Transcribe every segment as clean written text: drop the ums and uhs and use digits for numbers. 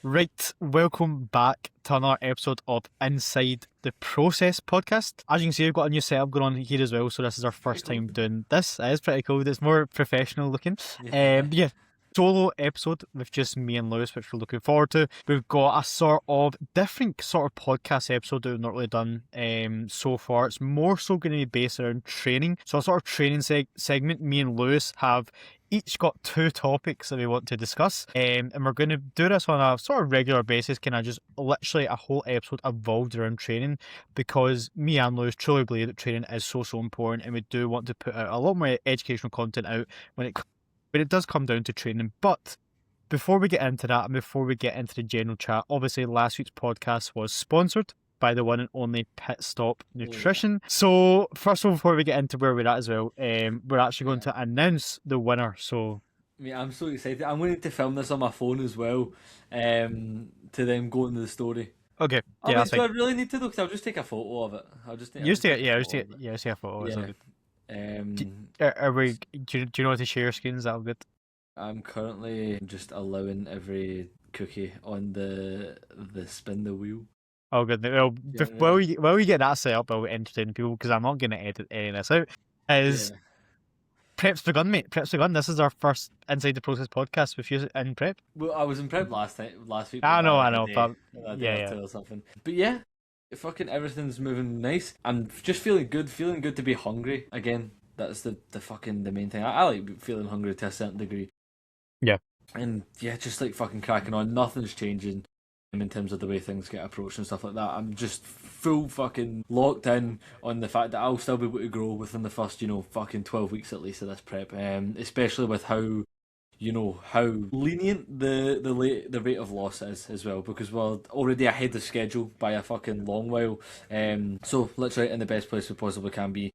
Right, welcome back to another episode of Inside the Process podcast. As you can see, we've got a new setup going on here as well, so this is our first time doing this. It is pretty cool. It's more professional looking. Yeah, solo episode with just me and Lewis, which we're looking forward to. We've got a sort of different sort of podcast episode that we've not really done so far. It's more so going to be based around training. So a sort of training segment. Me and Lewis have each got two topics that we want to discuss, and we're going to do this on a sort of regular basis, kind of just literally a whole episode evolved around training, because me and Lewis truly believe that training is so important, and we do want to put out a lot more educational content out when it does come down to training. But before we get into that, and before we get into the general chat, obviously last week's podcast was sponsored by the one and only Pit Stop Nutrition. So first of all, before we get into where we're at as well, we're actually going to announce the winner. So I'm so excited. I'm going to film this on my phone as well, to then go into the story. Okay. Yeah, do I really need to though? Because I'll just take a photo of it. Just take a photo. Yeah. Do you know how to share screens? That'll good. I'm currently just allowing every cookie on the spin the wheel. Oh, good. Well, while we get that set up, I'll entertain people, because I'm not going to edit any of this out. Prep's begun, mate. Prep's begun. This is our first Inside the Process podcast with you in prep. Well, I was in prep last week. I know, but yeah. Or something. But yeah, fucking everything's moving nice. I'm just feeling good to be hungry again. That's the main thing. I like feeling hungry to a certain degree. Yeah. And yeah, just like fucking cracking on. Nothing's changing in terms of the way things get approached and stuff like that. I'm just full fucking locked in on the fact that I'll still be able to grow within the first, fucking 12 weeks at least of this prep. Especially with how lenient the rate of loss is as well, because we're already ahead of schedule by a fucking long while. So literally in the best place we possibly can be.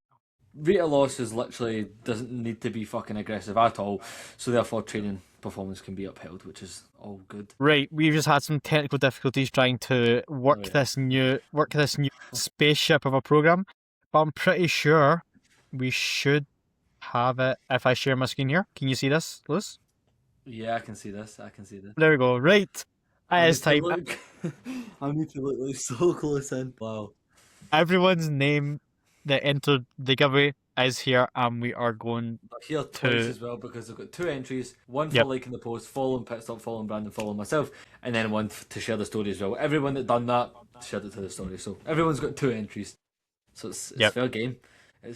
Rate of loss is literally doesn't need to be fucking aggressive at all, so therefore training performance can be upheld, which is all good. Right, we've just had some technical difficulties trying to work this new spaceship of a program, but I'm pretty sure we should have it. If I share my screen here, can you see this, Lewis? Yeah, I can see this. There we go. Right, it is time. I need to look like so close in. Wow. Everyone's name that entered the giveaway is here, and we are going here twice as well, because I've got two entries, one for liking the post, following Pit Stop, following Brandon, following myself, and then one to share the story as well. Everyone that done that shared it to the story, so everyone's got two entries, so it's fair game.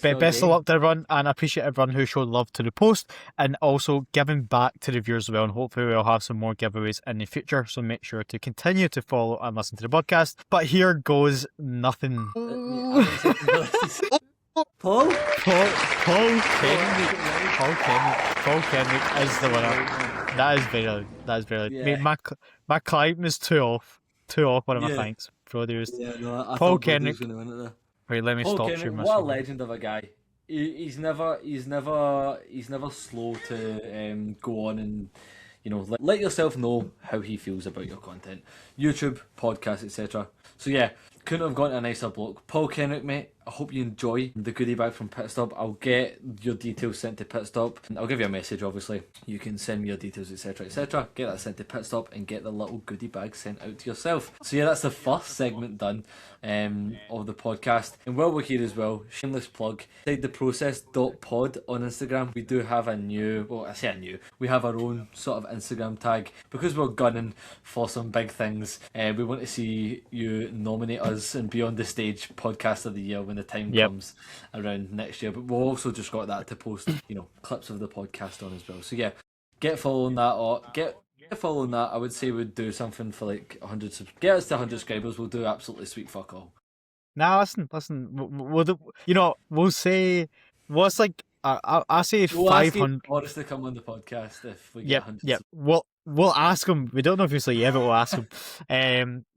Best of luck to everyone, and I appreciate everyone who showed love to the post and also giving back to the viewers as well, and hopefully we'll have some more giveaways in the future, so make sure to continue to follow and listen to the podcast. But here goes nothing. Paul Kenrick is the winner. That is very yeah. Mate, my climb is two off. One of my thanks, brothers. Paul Kenrick. Wait, let me stop you. What a legend of a guy. He's never slow to go on and let yourself know how he feels about your content, YouTube, podcast, etc. So yeah, couldn't have gotten a nicer bloke. Paul Kenrick, mate, I hope you enjoy the goodie bag from Pit Stop. I'll get your details sent to Pit Stop. I'll give you a message, obviously. You can send me your details, etc, etc. Get that sent to Pit Stop and get the little goodie bag sent out to yourself. So yeah, that's the first segment done of the podcast. And while we're here as well, shameless plug, InsideTheProcess.pod on Instagram. We do have we have our own sort of Instagram tag, because we're gunning for some big things. We want to see you nominate us and be on the stage podcast of the year when the time comes around next year. But we've also just got that to post, clips of the podcast on as well. So yeah, get following that, or get following that. I would say we'd do something for like 100 get us to 100 subscribers. We'll do absolutely sweet fuck all. Now listen. We'll say what's like. I say 500. Boris to come on the podcast if we get 100. Yeah. We'll ask him. We don't know if he'll say yeah, but we'll ask him.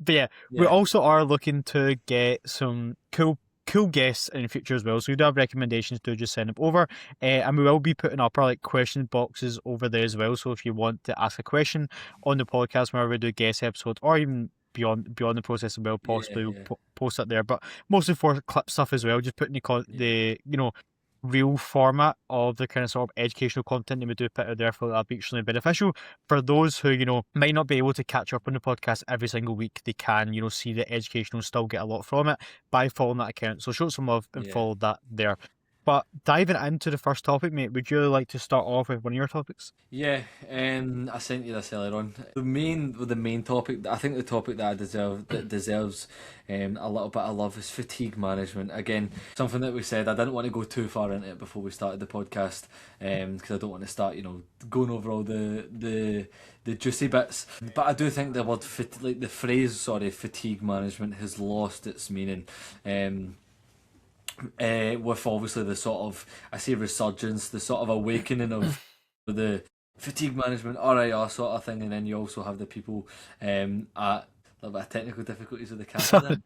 But yeah, we also are looking to get some cool guests in the future as well. So if you do have recommendations, do just send them over. And we will be putting up our question boxes over there as well. So if you want to ask a question on the podcast whenever we do a guest episode, or even beyond the process as well, possibly we'll post it there. But mostly for clip stuff as well, just putting real format of the kind of sort of educational content that we do put out there, for that'll be extremely beneficial. For those who, might not be able to catch up on the podcast every single week, they can, see the educational, still get a lot from it by following that account. So show some love and Yeah. follow that there. But diving into the first topic, mate, would you like to start off with one of your topics? Yeah, I sent you this earlier on. The main topic, I think the topic that deserves a little bit of love is fatigue management. Again, something that we said I didn't want to go too far into it before we started the podcast, because I don't want to start, going over all the juicy bits. But I do think the word the phrase, sorry, fatigue management has lost its meaning. With obviously the sort of, I say resurgence, the sort of awakening of the fatigue management, RIR sort of thing, and then you also have the people at a little bit of technical difficulties with the camera there.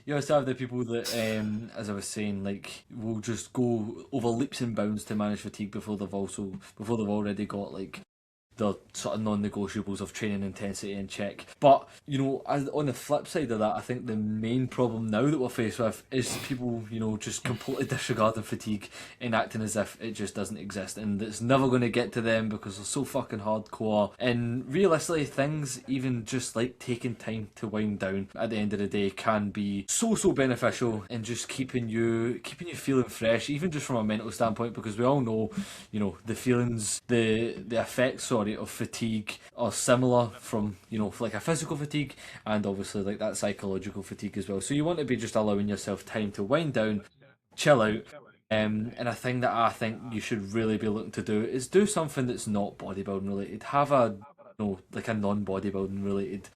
You also have the people that, as I was saying, like will just go over leaps and bounds to manage fatigue before they've already got like the sort of non-negotiables of training intensity in check. But, on the flip side of that, I think the main problem now that we're faced with is people, just completely disregarding fatigue and acting as if it just doesn't exist and it's never going to get to them because they're so fucking hardcore. And realistically, things even just like taking time to wind down at the end of the day can be so beneficial in just keeping you feeling fresh, even just from a mental standpoint, because we all know, the feelings, the effects, sorry, of fatigue are similar from, like a physical fatigue and obviously like that psychological fatigue as well. So you want to be just allowing yourself time to wind down, chill out. And a thing that I think you should really be looking to do is do something that's not bodybuilding related. Have a, like a non-bodybuilding related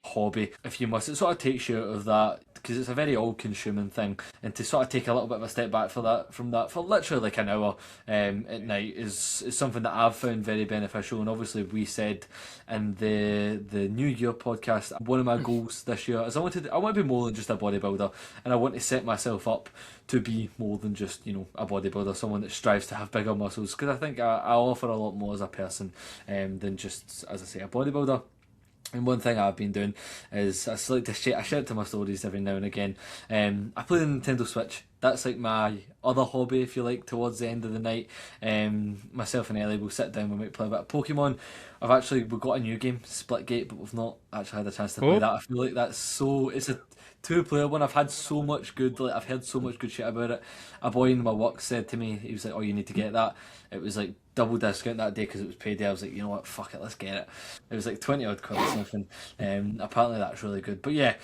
hobby if you must. It sort of takes you out of that because it's a very all-consuming thing, and to sort of take a little bit of a step back from that for literally like an hour at night is something that I've found very beneficial. And obviously we said in the New Year podcast, one of my goals this year is I want to be more than just a bodybuilder, and I want to set myself up to be more than just a bodybuilder, someone that strives to have bigger muscles, because I think I offer a lot more as a person than just, as I say, a bodybuilder. And one thing I've been doing is I share it to my stories every now and again. I play the Nintendo Switch. That's like my other hobby, if you like, towards the end of the night. Myself and Ellie will sit down and we might play a bit of Pokemon. We've got a new game, Splitgate, but we've not actually had a chance to play that. I feel like it's a two-player one. I've heard so much good shit about it. A boy in my work said to me, he was like, "Oh, you need to get that." It was like double discount that day because it was payday. I was like, you know what, fuck it, let's get it. It was like 20 odd quid or something. Apparently that's really good. But yeah,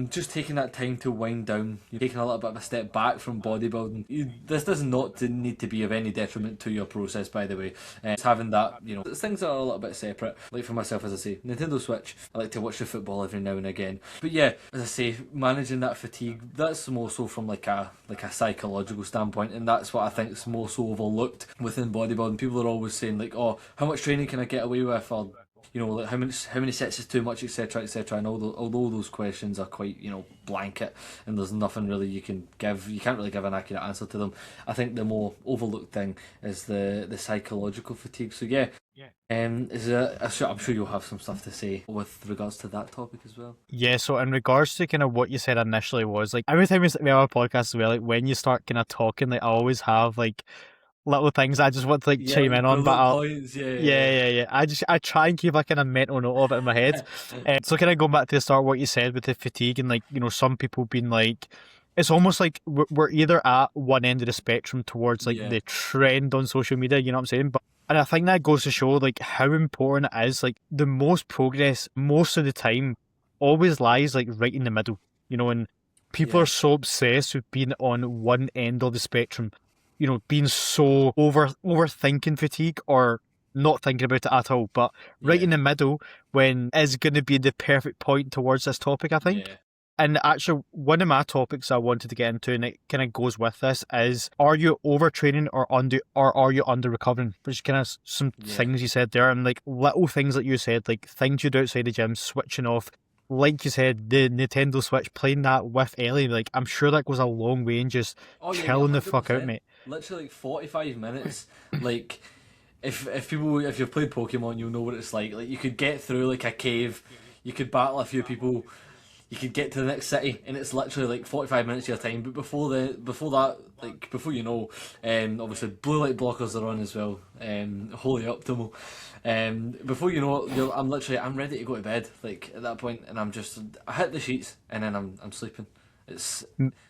just taking that time to wind down, taking a little bit of a step back from bodybuilding. This does not need to be of any detriment to your process, by the way. Just having that, things are a little bit separate. Like for myself, as I say, Nintendo Switch, I like to watch the football every now and again. But yeah, as I say, managing that fatigue, that's more so from like a psychological standpoint, and that's what I think is more so overlooked within bodybuilding. People are always saying like, "Oh, how much training can I get away with?" Or like how many sets is too much, etc., etc. And although those questions are quite, blanket, and there's nothing really you can't really give an accurate answer to them. I think the more overlooked thing is the psychological fatigue. So yeah. I'm sure you'll have some stuff to say with regards to that topic as well. Yeah, so in regards to kind of what you said initially was like every time we have a podcast as well, like when you start kind of talking, like I always have like little things I just want to like chime in on, but bullet I'll points, yeah. I try and keep like a kind of mental note of it in my head. So kind of going back to the start, what you said with the fatigue and like some people being like, it's almost like we're either at one end of the spectrum towards like Yeah. the trend on social media, you know what I'm saying? But and I think that goes to show like how important it is. Like the most progress most of the time always lies like right in the middle, and people Yeah. are so obsessed with being on one end of the spectrum, being so overthinking fatigue or not thinking about it at all. But right in the middle when is going to be the perfect point towards this topic, I think. Yeah. And actually, one of my topics I wanted to get into, and it kind of goes with this, is are you overtraining or are you under recovering? Which kind of some things you said there, and like little things that you said, like things you do outside the gym, switching off. Like you said, the Nintendo Switch, playing that with Ellie, like I'm sure that goes a long way in just chilling the fuck out, mate. Literally like 45 minutes. Like if you've played Pokemon, you'll know what it's like. Like you could get through like a cave, you could battle a few people. you could get to the next city, and it's literally like 45 minutes of your time. But before that, like before you know, obviously blue light blockers are on as well. Wholly optimal. Before you know it, I'm ready to go to bed. Like at that point, and I hit the sheets, and then I'm sleeping. It's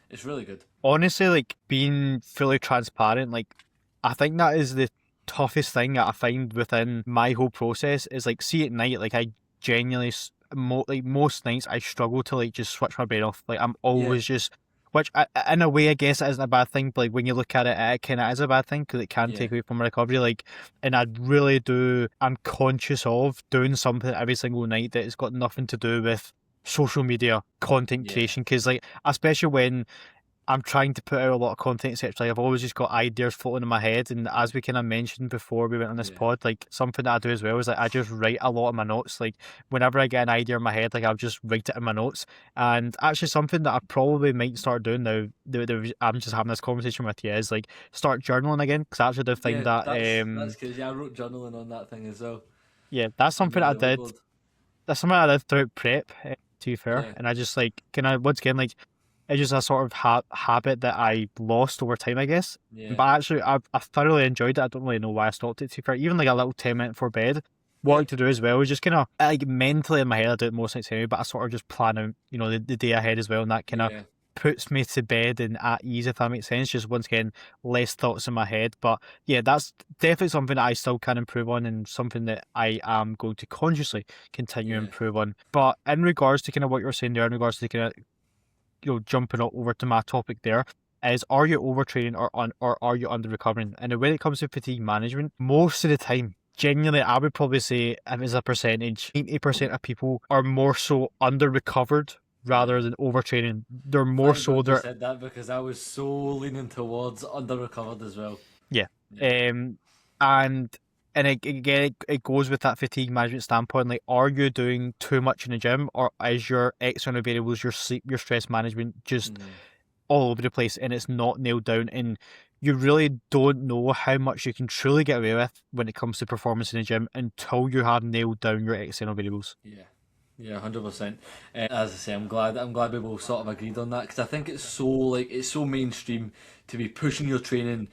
it's really good. Honestly, like being fully transparent, like I think that is the toughest thing that I find within my whole process is like, see at night, like I genuinely, like most nights, I struggle to like just switch my brain off. Like I'm Yeah, always just, which in a way I guess it isn't a bad thing, but like when you look at it, it kind of is a bad thing because it can yeah, take away from my recovery. Like, and I really do, I'm conscious of doing something every single night that has got nothing to do with social media content yeah, creation, because like especially when I'm trying to put out a lot of content, etc. I've always just got ideas floating in my head, and as we kind of mentioned before we went on this yeah, pod, like something that I do as well is like I just write a lot of my notes. Like whenever I get an idea in my head, like I'll just write it in my notes. And actually, something that I probably might start doing now, I'm just having this conversation with you, is like start journaling again, because I actually do think yeah. that That's crazy. Yeah, I wrote journaling on that thing as well. yeah, that's On something the I daily did. board. That's something I did throughout prep. To be fair, Yeah, and I just like can I once again like it's just a sort of habit that I lost over time, I guess. yeah, But actually, I thoroughly enjoyed it. I don't really know why I stopped it. To be fair, even like a little 10 minute before bed. What I yeah, like to do as well is just kind of like mentally in my head. I do it most nights anyway, but I sort of just plan out, the day ahead as well, and that kind of yeah, puts me to bed and at ease, if that makes sense. Just once again, less thoughts in my head. But yeah, that's definitely something that I still can improve on, and something that I am going to consciously continue to yeah, improve on. But in regards to kind of what you're saying there, in regards to kind of jumping over to my topic there, is are you overtraining or are you under recovering? And when it comes to fatigue management, most of the time, genuinely, I would probably say if it's a percentage, 80% of people are more so under recovered yeah. rather than overtraining. They're more Thank so God you they're said that because I was so leaning towards under recovered as well. yeah. Yeah, Um and again, it goes with that fatigue management standpoint. Like, are you doing too much in the gym, or is your external variables, your sleep, your stress management, just mm, all over the place and it's not nailed down, and you really don't know how much you can truly get away with when it comes to performance in the gym until you have nailed down your external variables. yeah, yeah, 100%. As I say, I'm glad we both sort of agreed on that because I think it's so mainstream to be pushing your training,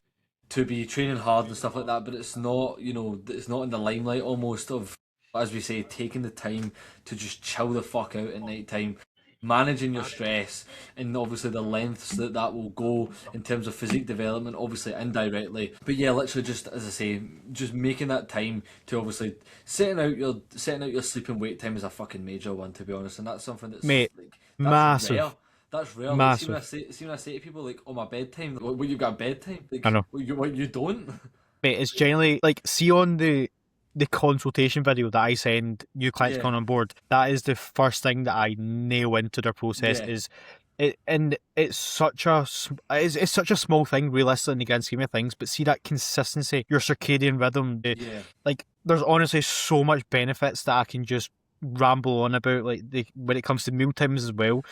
to be training hard and stuff like that, but it's not, it's not in the limelight almost of, as we say, taking the time to just chill the fuck out at night time, managing your stress, and obviously the lengths that will go in terms of physique development, obviously indirectly. But yeah, literally just as I say, just making that time to obviously setting out your sleep and wake time is a fucking major one, to be honest, and that's something Mate, like that's rare. massive, That's rare. Like, massive. see when I say to people like, "Oh, my bedtime." Like, what, you got a bedtime? I Like, know. what you don't? Mate, it's generally like, see on the consultation video that I send new clients Yeah, coming on board, that is the first thing that I nail into their process yeah, is it, and it's it's such a small thing realistically in the grand scheme of things, but see that consistency, your circadian rhythm, yeah, like there's honestly so much benefits that I can just ramble on about, like when it comes to meal times as well.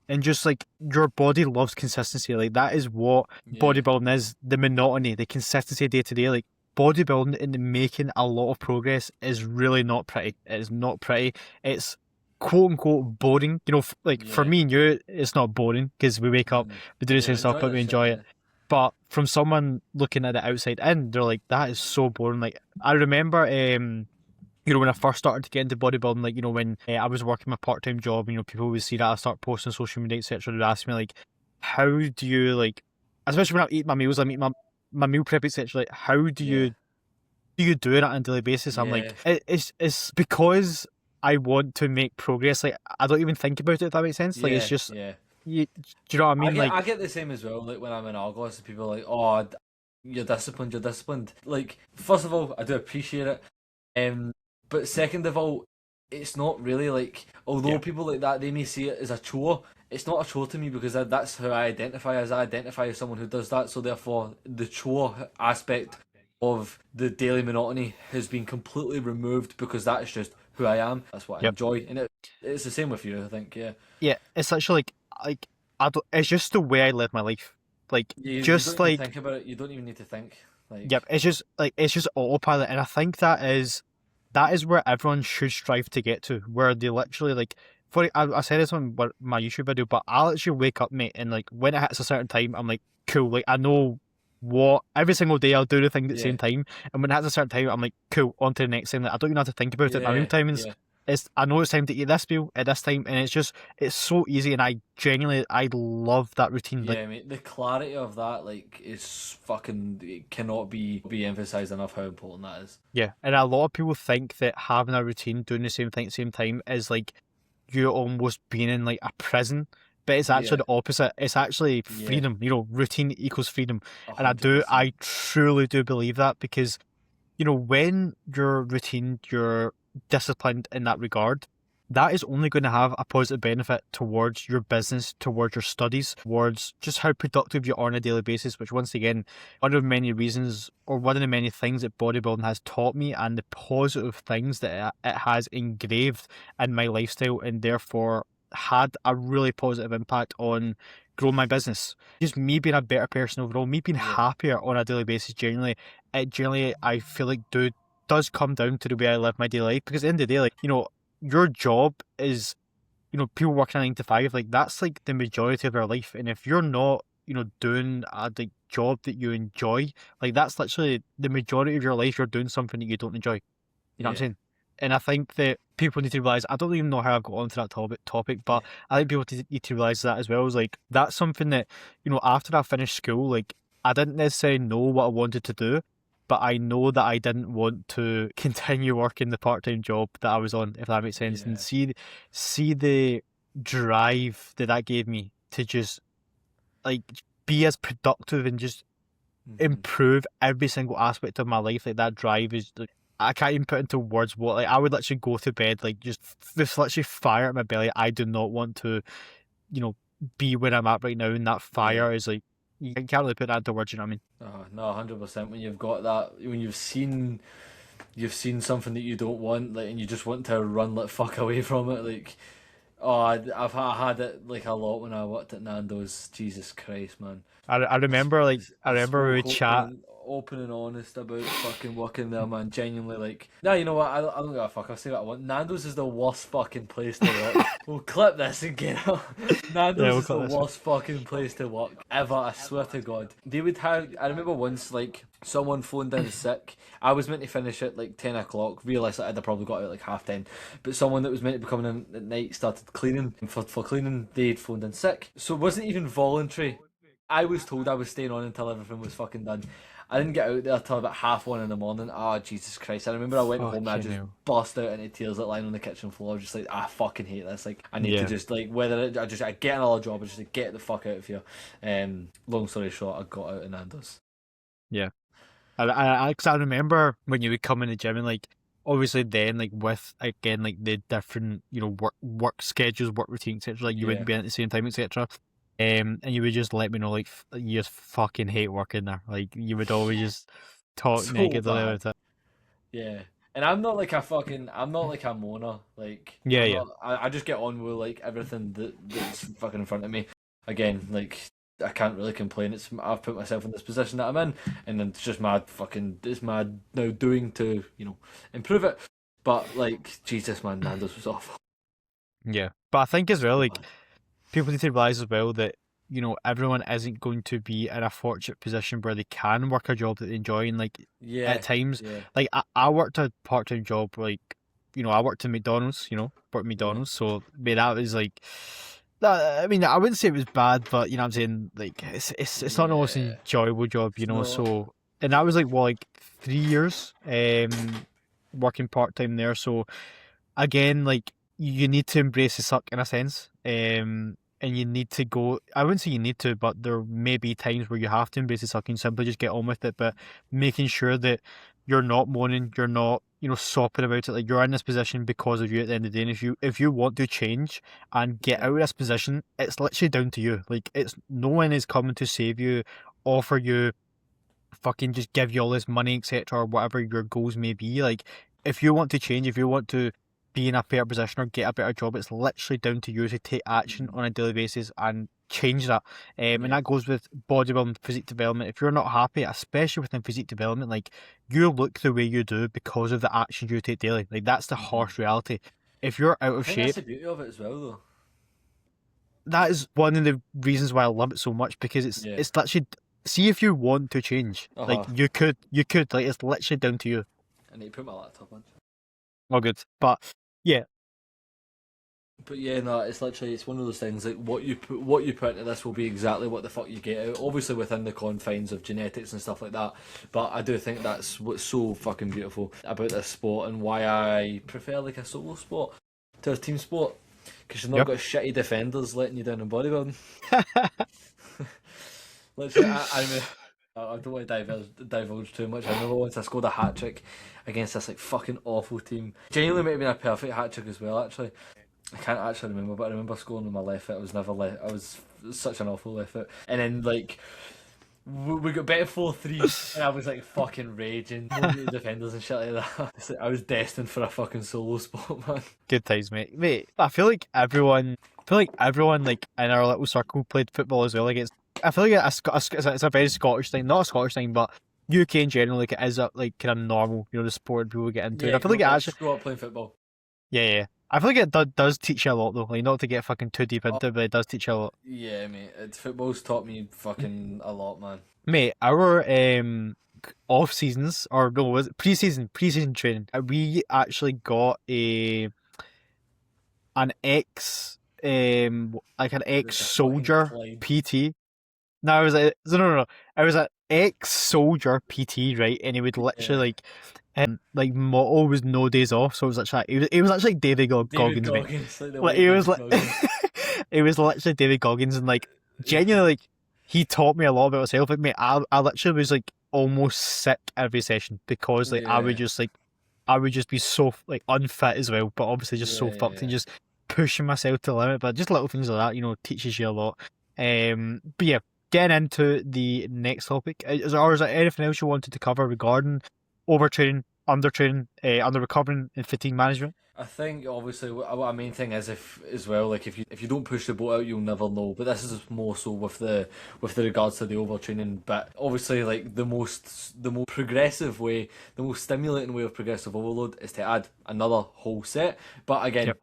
And just like your body loves consistency, like that is what yeah, bodybuilding is, the monotony, the consistency day to day. Like bodybuilding and making a lot of progress is really not pretty. It is not pretty. It's quote unquote boring. Like for yeah. me and you, it's not boring because we wake up, we do the Yeah, same we stuff, enjoy but that we shit. enjoy it. Yeah, But from someone looking at the outside in, they're like, that is so boring. Like I remember, when I first started to get into bodybuilding, like, when I was working my part-time job, people would see that I start posting on social media, etc. They'd ask me, like, how do you, like, especially when I eat my meals, I eat my meal prep, etc. Like, how yeah, do you do it on a daily basis? I'm like, yeah, it's because I want to make progress. Like, I don't even think about it, if that makes sense. Like, it's yeah, just, yeah. do you know what I I mean? get Like, I get the same as well. Like when I'm in Argos, people are like, "Oh, you're disciplined. You're disciplined." Like, first of all, I do appreciate it. But second of all, it's not really like. Although yeah, people like that, they may see it as a chore. It's not a chore to me because that's how I identify as. I identify as someone who does that. So therefore, the chore aspect of the daily monotony has been completely removed because that is just who I am. That's what I yep. enjoy, and it's the same with you. I think, yeah. Yeah, it's actually like, I don't, it's just the way I live my life. Like, You don't just even like, think about it. You don't even need to think. yep, Like, it's just autopilot, and I think that is where everyone should strive to get to, where they literally like I said this on my YouTube video, but I'll actually wake up, mate, and like when it hits a certain time, I'm like, cool, like I know what every single day I'll do the thing at the Yeah, same time, and when it hits a certain time, I'm like, cool, on to the next thing. Like I don't even have to think about it. My meal yeah, timings, yeah. it's I know it's time to eat this meal at this time, and it's so easy, and I love that routine. Like Yeah, mate, the clarity of that, like, is fucking, it cannot be emphasized enough how important that is. yeah, and a lot of people think that having a routine, doing the same thing at the same time, is like you almost being in like a prison, but it's actually Yeah, the opposite. It's actually yeah, freedom. You know, routine equals freedom, and 100%. I truly do believe that because you know when you're routine, you're disciplined in that regard. That is only going to have a positive benefit towards your business, towards your studies, towards just how productive you are on a daily basis. Which, once again, one of the many reasons, or one of the many things that bodybuilding has taught me, and the positive things that it has engraved in my lifestyle, and therefore had a really positive impact on growing my business. Just me being a better person overall, me being Yeah, happier on a daily basis. Generally, I feel like does come down to the way I live my daily life. Because at the end of the day, like you know, your job is, you know, people working a 9 to 5, like that's like the majority of their life. And if you're not, you know, doing a like job that you enjoy, like that's literally the majority of your life. You're doing something that you don't enjoy. You know what I'm yeah, saying? And I think that people need to realize. I don't even know how I got onto that topic, but yeah, I think people need to realize that as well. Is like that's something that you know after I finished school, like I didn't necessarily know what I wanted to do, but I know that I didn't want to continue working the part-time job that I was on, if that makes sense. And yeah. see the drive that that gave me to just like be as productive and just Hmm. improve every single aspect of my life. Like that drive is like I can't even put into words what like I would literally go to bed like just with literally fire at my belly. I do not want to, you know, be where I'm at right now, and that Yeah. fire is like you can't really put that into words. You know what I mean? Oh, no, 100%. When you've got that, when you've seen something that you don't want, like, and you just want to run like fuck away from it, like, oh, I had it like a lot when I worked at Nando's. Jesus Christ, man. I remember like I I remember we would spoke chat. open and honest about fucking working there, man. Genuinely, like, nah, you know what? I don't give a fuck. I'll say what I want. Nando's is the worst fucking place to work. We'll clip this and get out. Yeah, Nando's we'll is the cut this one. worst fucking place to work ever. I swear to God. They would have. I remember once, like, someone phoned in sick. I was meant to finish at like 10 o'clock. Realised that I'd probably got out at like 10:30. But someone that was meant to be coming in at night started cleaning. And for cleaning, they'd phoned in sick. So it wasn't even voluntary. I was told I was staying on until everything was fucking done. I didn't get out there till about 1:30 in the morning. Ah, Jesus Christ. I remember I went home and I Fucking just hell. burst out into tears, like lying on the kitchen floor, just like, I fucking hate this. Like, I need to Yeah. just, like, I get another job, I just like, get the fuck out of here. Long story short, I got out of Nando's. Yeah. 'Cause I remember when you would come in the gym and like obviously then like with again like the different you know work schedules, work routines, etc. Like you Yeah. wouldn't be in at the same time, etc. And you would just let me know like you just fucking hate working there. Like you would always just talk So negatively bad. about it. Yeah. And I'm not like a moaner. Like, Yeah, yeah, I just get on with like everything that's fucking in front of me. Again, like, I can't really complain. I've put myself in this position that I'm in, and then it's mad now doing to, improve it. But like, Jesus, man, Nando's was awful. yeah. But I think as well So like bad. people need to realize as well that you know everyone isn't going to be in a fortunate position where they can work a job that they enjoy. And like at Yeah, times yeah, like I worked a part-time job like you know I worked in McDonald's, you know, worked at yeah, McDonald's, so I mean that was like I mean I wouldn't say it was bad, but you know what I'm saying like it's not the most yeah. enjoyable job, you It's know. not. So and that was like what like 3 years working part-time there. So again, like you need to embrace the suck in a sense, and you need to go. I wouldn't say you need to, but there may be times where you have to embrace the suck and simply just get on with it. But making sure that you're not moaning, you're not, you know, sopping about it. Like you're in this position because of you at the end of the day. And if you want to change and get Yeah, out of this position, it's literally down to you. Like it's no one is coming to save you, offer you fucking just give you all this money, etc., or whatever your goals may be. Like, if you want to change, if you want to be in a better position or get a better job, it's literally down to you to take action mhm, on a daily basis and change that. And yeah, that goes with bodybuilding, physique development. If you're not happy, especially within physique development, like you look the way you do because of the actions you take daily. Like that's the mhm, harsh reality. if you're out I of think that's shape, the beauty of it as well, though. that is one of the reasons why I love it so much, because Yeah. it's literally, see if you want to change, like Uh-huh. you could, like it's literally down to you. I need to put my laptop on. All good, but yeah, But yeah, no, it's literally, it's one of those things, like what you put into this will be exactly what the fuck you get out. Obviously within the confines of genetics and stuff like that. But I do think that's what's so fucking beautiful about this sport, and why I prefer like a solo sport to a team sport. Because you've not yep. got shitty defenders letting you down in bodybuilding. Literally, I don't want to divulge too much. I remember once I scored a hat trick against this like fucking awful team. Genuinely might have been a perfect hat trick as well, actually. I can't actually remember, but I remember scoring with my left foot. I was never left. I was such an awful left foot. And then like we got better 4-3, and I was like fucking raging, the defenders and shit like that. I was destined for a fucking solo sport, man. Good times, mate. Mate, I feel like everyone, like in our little circle played football as well. Like I feel like it's a very Scottish thing, not a Scottish thing, but UK in general, like it is a like kind of normal, the sport people get into. And Yeah, I feel like it actually, just grow up playing football. yeah. I feel like it does teach you a lot though. Like not to get fucking too deep into it, but it does teach you a lot. Yeah, mate. Football's taught me fucking a lot, man. Mate, our off seasons, or no, was it preseason training? We actually got an ex like an ex Like a fucking soldier Clyde. PT. No, I was like, no. I was an ex soldier PT, right? And he would Yeah. literally like motto was no days off. So it was actually he was actually like David David Goggins, mate. Goggins, like the Like white he was David like Goggins. it was literally David Goggins, and like genuinely like he taught me a lot about myself. Like mate, I literally was like almost sick every session because like Yeah, I would just be so like unfit as well, but obviously just so fucked yeah. and just pushing myself to the limit. But just little things like that, teaches you a lot. But yeah, getting into the next topic, is there anything else you wanted to cover regarding overtraining, undertraining, under recovering and fatigue management? I think obviously what main thing is, if as well, like if you don't push the boat out, you'll never know. But this is more so with the regards to the overtraining. But obviously, like the most progressive way, the most stimulating way of progressive overload is to add another whole set. But again, Yep.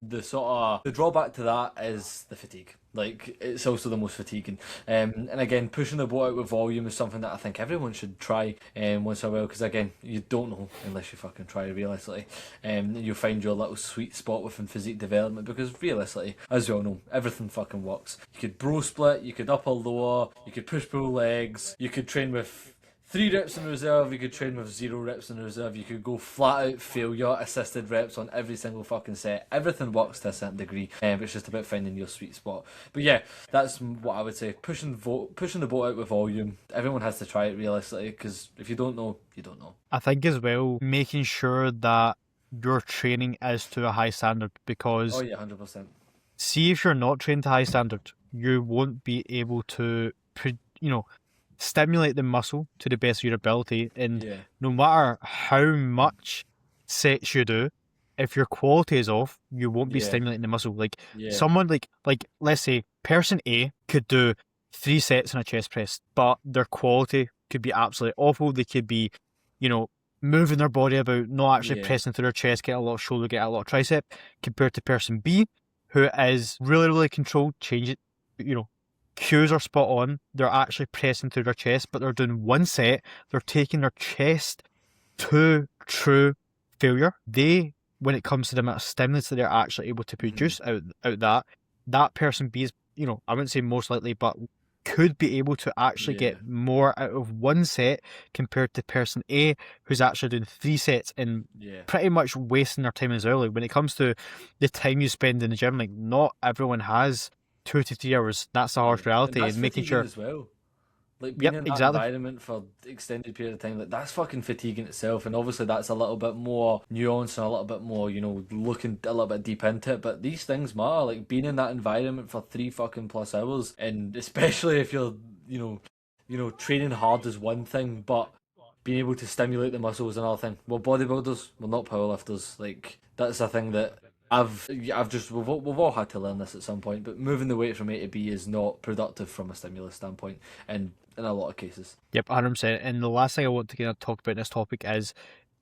the drawback to that is the fatigue. Like it's also the most fatiguing. And again, pushing the boat out with volume is something that I think everyone should try once in a while, because again, you don't know unless you fucking try realistically. You'll find your little sweet spot within physique development, because realistically, as we all know, everything fucking works. You could bro split, you could upper lower, you could push pull legs, you could train with 3 reps in reserve, you could train with 0 reps in reserve, you could go flat out failure assisted reps on every single fucking set. Everything works to a certain degree, it's just about finding your sweet spot. But yeah, that's what I would say. Pushing the boat out with volume. Everyone has to try it realistically, because if you don't know, you don't know. I think as well, making sure that your training is to a high standard, Oh because yeah, 100%. see if you're not trained to high standard, you won't be able to, stimulate the muscle to the best of your ability. And Yeah, no matter how much sets you do, if your quality is off, you won't be yeah, stimulating the muscle. Like yeah, someone like let's say person A could do 3 sets in a chest press, but their quality could be absolutely awful. They could be, moving their body about, not actually yeah, pressing through their chest, get a lot of shoulder, get a lot of tricep, compared to person B, who is really, really controlled, change it, cues are spot on. They're actually pressing through their chest, but they're doing 1 set. They're taking their chest to true failure. When it comes to the amount of stimulus that they're actually able to mhm, produce out that person B is, I wouldn't say most likely, but could be able to actually yeah, get more out of 1 set compared to person A, who's actually doing 3 sets and yeah. pretty much wasting their time as well. Like, when it comes to the time you spend in the gym, like not everyone has 2 to 3 hours. That's the Yeah, harsh and reality, that's and making fatiguing sure. as well. Like being Yep, in that exactly. environment for extended period of time, like that's fucking fatiguing itself. And obviously that's a little bit more nuanced and a little bit more, looking a little bit deep into it. But these things matter. Like being in that environment for 3 fucking plus hours, and especially if you're, training hard is one thing, but being able to stimulate the muscle is another thing. We're bodybuilders, we're not powerlifters. Like that's a thing that I've just we've all had to learn this at some point. But moving the weight from A to B is not productive from a stimulus standpoint, and in a lot of cases. Yep, 100%. And the last thing I want to kind of talk about in this topic is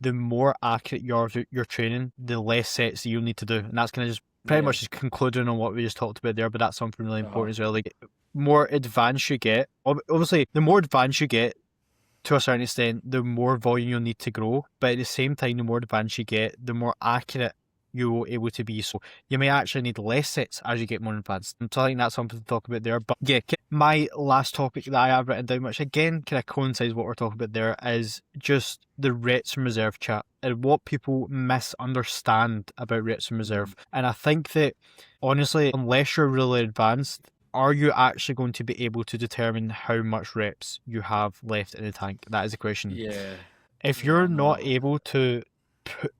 the more accurate your training, the less sets that you'll need to do. And that's kind of just pretty Yeah. much just concluding on what we just talked about there, but that's something really Uh-huh. important as well. Like, more advanced you get, obviously, the more advanced you get, to a certain extent, the more volume you'll need to grow. But at the same time, the more advanced you get, the more accurate you're able to be. So you may actually need less sets as you get more advanced. So I think that's something to talk about there. But yeah, my last topic that I have written down, which again kind of coincides with what we're talking about there, is just the reps and reserve chat and what people misunderstand about reps and reserve. And I think that honestly, unless you're really advanced, are you actually going to be able to determine how much reps you have left in the tank? That is the question. Yeah. If Yeah, you're I not know. able to put,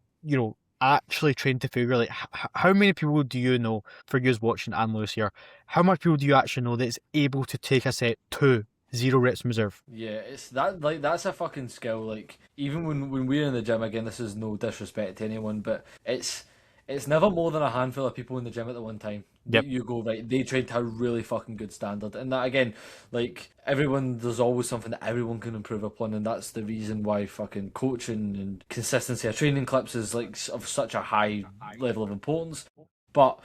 actually train to failure, like how many people do you know, for you watching and Lewis here, how much people do you actually know that's able to take a set to 0 reps in reserve? Yeah, it's that like that's a fucking skill. Like even when we're in the gym, again, this is no disrespect to anyone, but it's never more than a handful of people in the gym at the one time that Yep. you go, right, they train to a really fucking good standard. And that again, like everyone, there's always something that everyone can improve upon, and that's the reason why fucking coaching and consistency of training clips is like of such a high level of importance. But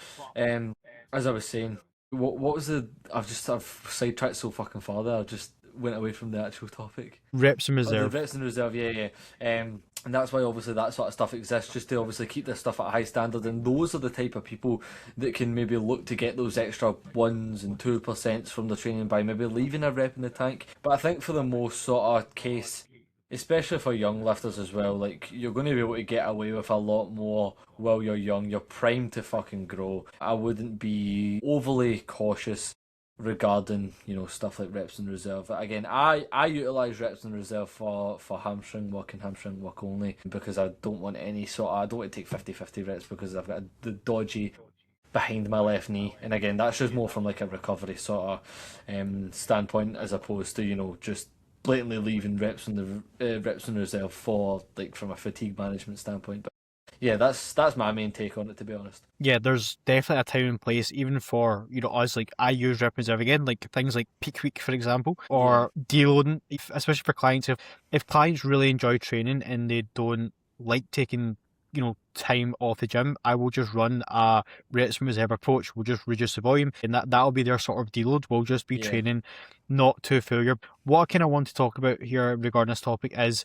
as I was saying, what was the I've sidetracked so fucking far there. I just went away from the actual topic. Reps in Oh, the reserve. vets in reserve, yeah, yeah. And that's why obviously that sort of stuff exists, just to obviously keep this stuff at a high standard. And those are the type of people that can maybe look to get those extra 1s and 2% from the training by maybe leaving a rep in the tank. But I think for the most sort of case, especially for young lifters as well, like you're going to be able to get away with a lot more while you're young. You're primed to fucking grow. I wouldn't be overly cautious regarding stuff like reps in reserve. Again, I utilize reps in reserve for hamstring work and hamstring work only, because I don't want any sort of, I don't want to take 50-50 reps because I've got the dodgy behind my left knee. And again, that's just more from like a recovery sort of standpoint, as opposed to just blatantly leaving reps in the reps in reserve for like from a fatigue management standpoint. But yeah, that's my main take on it, to be honest. Yeah, there's definitely a time and place, even for, us. Like, I use rep reserve again, like things like peak week, for example, Yeah, or deloading, especially for clients. If clients really enjoy training and they don't like taking, time off the gym, I will just run a reps from reserve approach. We'll just reduce the volume, and that'll be their sort of deload. We'll just be yeah, training not to failure. What I kind of want to talk about here regarding this topic is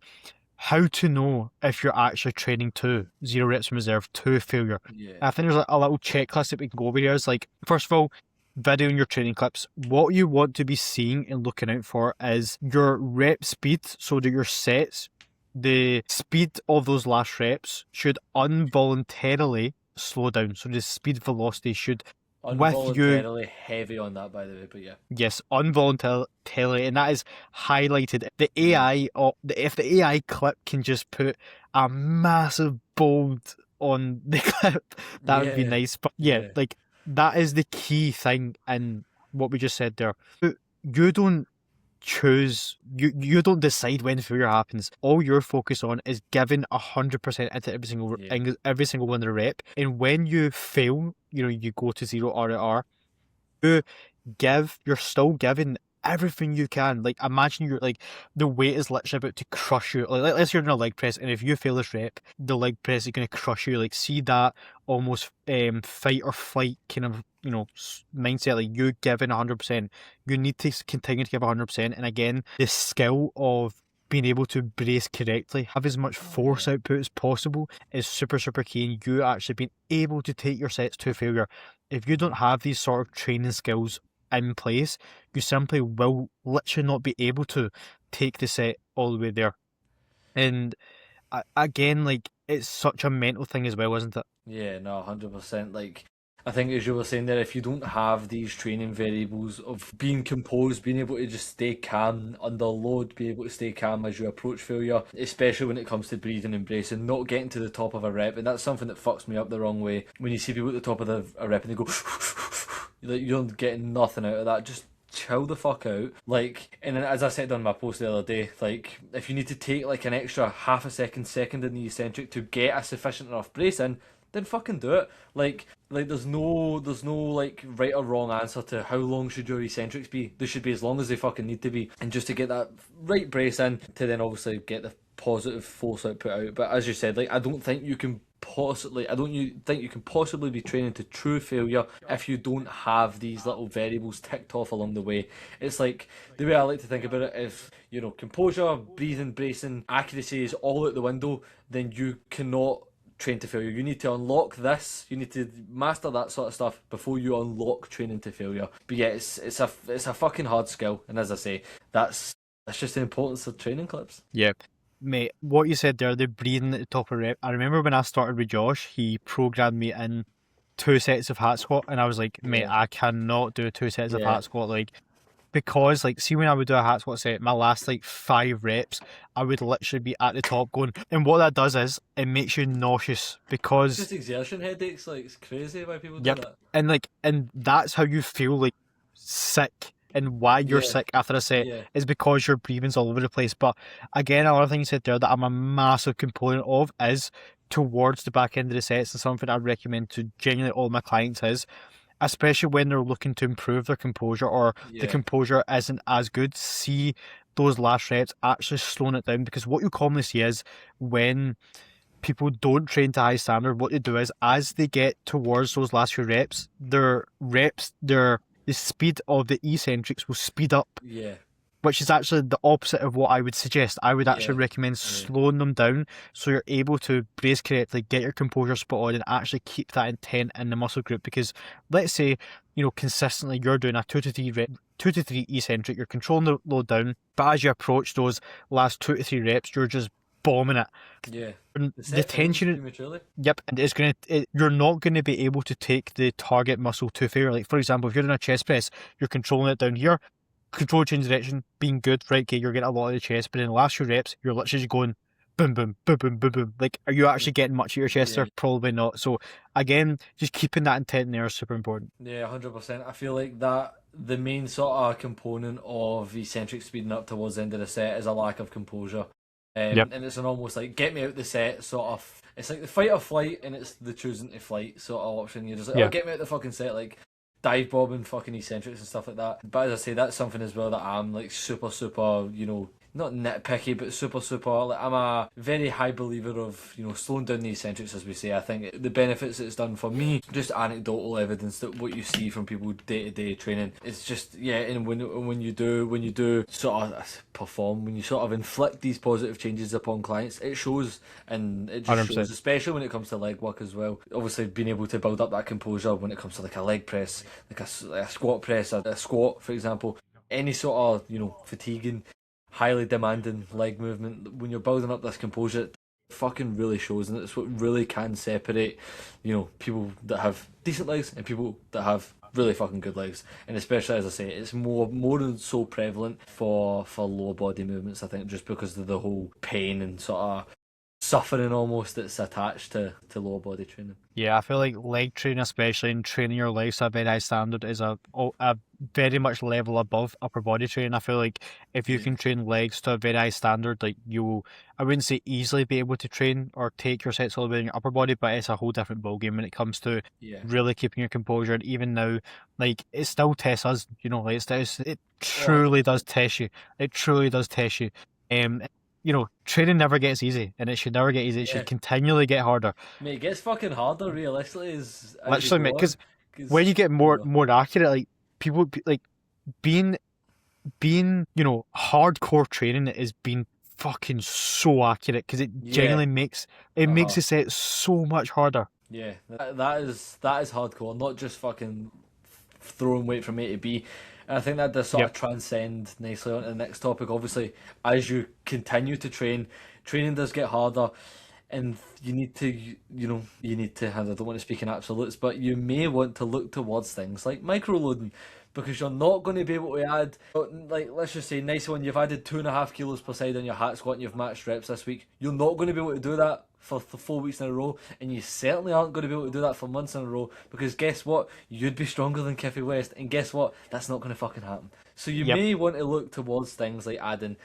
how to know if you're actually training to 0 reps from reserve to failure. yeah, I think there's a little checklist that we can go over here. Is like, first of all, videoing your training clips. What you want to be seeing and looking out for is your rep speed, so that your sets, the speed of those last reps should involuntarily slow down. So the speed velocity should, with you, involuntarily heavy on that, by the way. But yeah, yes, involuntarily, and that is highlighted. The yeah, AI, or if the AI clip can just put a massive bold on the clip, that would be yeah, nice. But yeah, yeah, like, that is the key thing in what we just said there. You don't choose, you don't decide when failure happens. All you're focused on is giving 100% into yeah, every single one of the rep. And when you fail, you go to 0 RR, you you're still giving everything you can. Like, imagine you're like, the weight is literally about to crush you. Like, let's say you're doing a leg press, and if you fail this rep, the leg press is going to crush you. Like, see that almost fight or flight kind of mindset. Like, you giving 100%. You need to continue to give 100%. And again, the skill of being able to brace correctly, have as much oh force yeah, output as possible, is super, super key. And you actually being able to take your sets to failure. If you don't have these sort of training skills in place, you simply will literally not be able to take the set all the way there. And again, like, it's such a mental thing as well, isn't it? yeah. No, 100%. Like, I think as you were saying there, if you don't have these training variables of being composed, being able to just stay calm under load, be able to stay calm as you approach failure, especially when it comes to breathing and bracing, not getting to the top of a rep, and that's something that fucks me up the wrong way. When you see people at the top of a rep and they go, like, you're getting nothing out of that. Just chill the fuck out. Like, and then, as I said on my post the other day, like, if you need to take like an extra half a second in the eccentric to get a sufficient enough brace in, then fucking do it. Like there's no like right or wrong answer to how long should your eccentrics be. They should be as long as they fucking need to be, and just to get that right brace in to then obviously get the positive force output out. But as you said, like I don't think you can possibly, I don't you think you can possibly be training to true failure if you don't have these little variables ticked off along the way. It's like the way I like to think about it: if composure, breathing, bracing, accuracy is all out the window, then you cannot train to failure. You need to unlock this. You need to master that sort of stuff before you unlock training to failure. But yeah, it's a fucking hard skill, and as I say, that's just the importance of training clips. Yeah. Mate, what you said there, the breathing at the top of rep. I remember when I started with Josh, he programmed me in 2 sets of hat squat, and I was like, mate, Yeah, I cannot do 2 sets of yeah, hat squat. Like, because, like, see, when I would do a hat squat set, my last, like, 5 reps, I would literally be at the top going. And what that does is, it makes you nauseous it's because, just exertion headaches. Like it's crazy why people do yep. that. And that's how you feel, like, sick. And why you're Yeah, sick after a set yeah, is because your breathing's all over the place. But again, another thing you said there that I'm a massive component of is towards the back end of the sets, and something I recommend to genuinely all my clients is, especially when they're looking to improve their composure or the yeah, composure isn't as good, see those last reps actually slowing it down. Because what you commonly see is when people don't train to high standard, what they do is as they get towards those last few reps, the speed of the eccentrics will speed up, yeah, which is actually the opposite of what I would suggest. I would actually yeah, recommend yeah, slowing them down so you're able to brace correctly, get your composure spot on, and actually keep that intent in the muscle group. Because let's say, consistently you're doing a 2 to 3 eccentric, you're controlling the load down, but as you approach those last 2 to 3 reps, you're just bombing it. yeah. And The the set ends tension, prematurely. yep, and you're not going to be able to take the target muscle to failure. Like, for example, if you're doing a chest press, you're controlling it down here, control change direction, being good, right? Okay, you're getting a lot of the chest, but in the last few reps, you're literally just going boom, boom, boom, boom, boom, boom. Like, are you actually getting much of your chest Yeah, there? Probably not. So, again, just keeping that intent in there is super important. yeah, 100%. I feel like that the main sort of component of eccentric speeding up towards the end of the set is a lack of composure. Yep. And it's an almost like get me out the set sort of. It's like the fight or flight, and it's the choosing to flight sort of option. You're just like, oh, Yeah. get me out the fucking set, like dive bombing, fucking eccentrics and stuff like that. But as I say, that's something as well that I'm like super, super, not nitpicky, but super, super. Like I'm a very high believer of slowing down the eccentrics, as we say. I think the benefits it's done for me, just anecdotal evidence that what you see from people day to day training, it's just yeah. And when you do sort of perform, when you sort of inflict these positive changes upon clients, it shows, and it just 100%. shows, especially when it comes to leg work as well. Obviously, being able to build up that composure when it comes to like a leg press, like a squat press, a squat, for example, any sort of fatiguing, highly demanding leg movement, when you're building up this composure, it fucking really shows, and it's what really can separate people that have decent legs and people that have really fucking good legs. And especially, as I say, it's more than so prevalent for lower body movements, I think, just because of the whole pain and sort of suffering almost that's attached to lower body training. Yeah, I feel like leg training, especially in training your legs to a very high standard, is a very much level above upper body training. I feel like if you Yeah, can train legs to a very high standard, like I wouldn't say easily be able to train or take your sets all the way in your upper body, but it's a whole different ballgame when it comes to yeah. really keeping your composure. And even now, like, it still tests us, like it Oh, truly does 100%. test you. It truly does test you. Training never gets easy, and it should never get easy. It Yeah. should continually get harder. Mate, it gets fucking harder realistically as you Literally, go on. because when you Because, get more accurate, like people like being hardcore training is being fucking so accurate because it yeah. genuinely makes Uh-huh. the set so much harder. Yeah, that is hardcore. Not just fucking throwing weight from A to B. And I think that does sort Yep. of transcend nicely onto the next topic. Obviously, as you continue to train, training does get harder, and you need to, and I don't want to speak in absolutes, but you may want to look towards things like microloading, because you're not going to be able to add, like, let's just say, nice one, you've added 2.5 kilos per side on your hat squat and you've matched reps this week. You're not going to be able to do that for 4 weeks in a row, and you certainly aren't going to be able to do that for months in a row, because guess what? You'd be stronger than Kiffy West, and guess what? That's not going to fucking happen. So you Yep. may want to look towards things like adding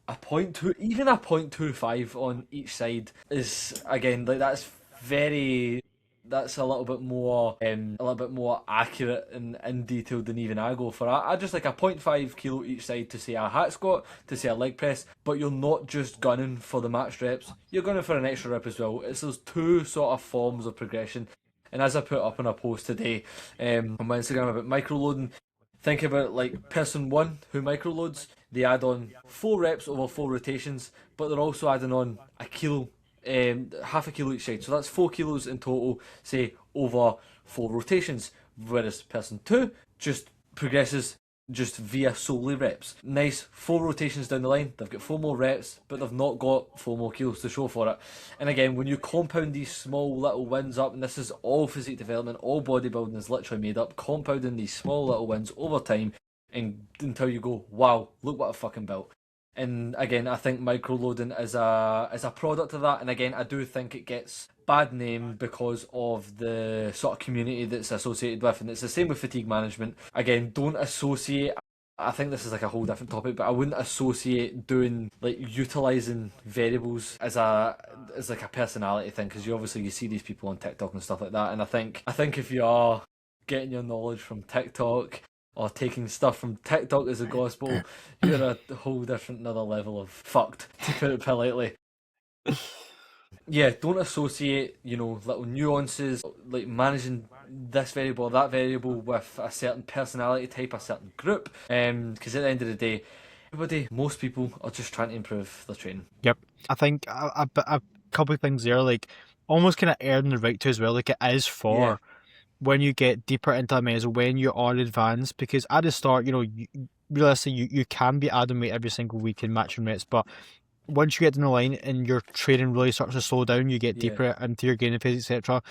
a point two, even a 0.25 on each side is again like that's very that's a little bit more accurate and in detail than even I go for. I just like a 0.5 kilo each side to say a hack squat, to say a leg press, but you're not just gunning for the max reps, you're gunning for an extra rep as well. It's those two sort of forms of progression. And as I put up in a post today on my Instagram about microloading, think about like person one who microloads, they add on 4 reps over 4 rotations, but they're also adding on a kilo, half a kilo each side. So that's 4 kilos in total, say, over 4 rotations. Whereas person two just progresses just via solely reps. Nice 4 rotations down the line, they've got 4 more reps, but they've not got 4 more kilos to show for it. And again, when you compound these small little wins up, and this is all physique development, all bodybuilding is literally made up, compounding these small little wins over time, and until you go, wow, look what I fucking built. And again, I think microloading is a product of that. And again, I do think it gets bad name because of the sort of community that's associated with, and it's the same with fatigue management. Again, don't associate. I think this is like a whole different topic, but I wouldn't associate doing like utilizing variables as like a personality thing, because you see these people on TikTok and stuff like that. And I think if you are getting your knowledge from TikTok, or taking stuff from TikTok as a gospel, you're a whole different another level of fucked, to put it politely. Yeah, don't associate, little nuances, like managing this variable or that variable with a certain personality type, a certain group, because at the end of the day, most people are just trying to improve their training. Yep. I think a couple of things there, like almost kind of earning the right to as well, like it is for when you get deeper into a meso, when you are advanced, because at the start, realistically, you can be adding weight every single week in matching reps, but once you get in the line and your training really starts to slow down, you get deeper into your gaining phase, etc.,